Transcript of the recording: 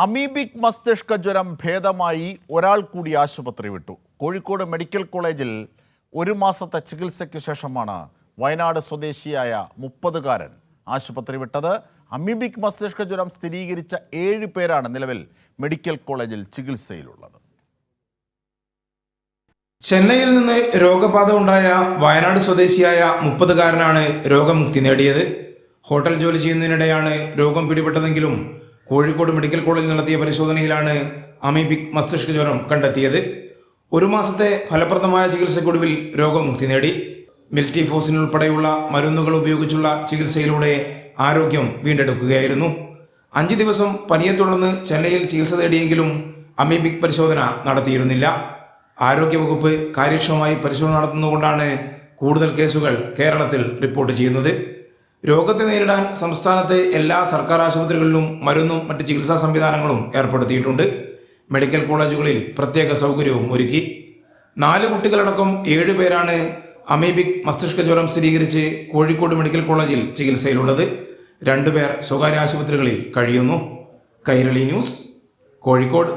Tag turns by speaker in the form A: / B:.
A: Amoebic മസ്തിഷ്ക ജ്വരം ഭേദമായി ഒരാൾ കൂടി ആശുപത്രി വിട്ടു. കോഴിക്കോട് മെഡിക്കൽ കോളേജിൽ 1 മാസത്തെ ചികിത്സയ്ക്ക് ശേഷമാണ് വയനാട് സ്വദേശിയായ 30-കാരൻ ആശുപത്രി വിട്ടത്. അമീബിക് മസ്തിഷ്ക ജ്വരം സ്ഥിരീകരിച്ച 7 പേരാണ് നിലവിൽ മെഡിക്കൽ കോളേജിൽ ചികിത്സയിലുള്ളത്.
B: ചെന്നൈയിൽ നിന്ന് രോഗബാധ ഉണ്ടായ വയനാട് സ്വദേശിയായ 30-കാരനാണ് രോഗമുക്തി നേടിയത്. ഹോട്ടൽ ജോലി ചെയ്യുന്നതിനിടെയാണ് രോഗം പിടിപെട്ടതെങ്കിലും കോഴിക്കോട് മെഡിക്കൽ കോളേജിൽ നടത്തിയ പരിശോധനയിലാണ് അമീബിക് മസ്തിഷ്ക ജ്വരം കണ്ടെത്തിയത്. 1 മാസത്തെ ഫലപ്രദമായ ചികിത്സയ്ക്കൊടുവിൽ രോഗമുക്തി നേടി. മിൽറ്റിഫോസിൻ ഉൾപ്പെടെയുള്ള മരുന്നുകൾ ഉപയോഗിച്ചുള്ള ചികിത്സയിലൂടെ ആരോഗ്യം വീണ്ടെടുക്കുകയായിരുന്നു. 5 ദിവസം പനിയെ തുടർന്ന് ചെന്നൈയിൽ ചികിത്സ തേടിയെങ്കിലും അമീബിക് പരിശോധന നടത്തിയിരുന്നില്ല. ആരോഗ്യവകുപ്പ് കാര്യക്ഷമമായി പരിശോധന നടത്തുന്നതുകൊണ്ടാണ് കൂടുതൽ കേസുകൾ കേരളത്തിൽ റിപ്പോർട്ട് ചെയ്യുന്നത്. രോഗത്തെ നേരിടാൻ സംസ്ഥാനത്തെ എല്ലാ സർക്കാർ ആശുപത്രികളിലും മരുന്നും മറ്റ് ചികിത്സാ സംവിധാനങ്ങളും ഏർപ്പെടുത്തിയിട്ടുണ്ട്. മെഡിക്കൽ കോളേജുകളിൽ പ്രത്യേക സൗകര്യവും ഒരുക്കി. 4 കുട്ടികളടക്കം 7 പേരാണ് അമീബിക് മസ്തിഷ്ക ജ്വരം സ്ഥിരീകരിച്ച് കോഴിക്കോട് മെഡിക്കൽ കോളേജിൽ ചികിത്സയിലുള്ളത്. 2 പേർ സ്വകാര്യ ആശുപത്രികളിൽ കഴിയുന്നു. കൈരളി ന്യൂസ്, കോഴിക്കോട്.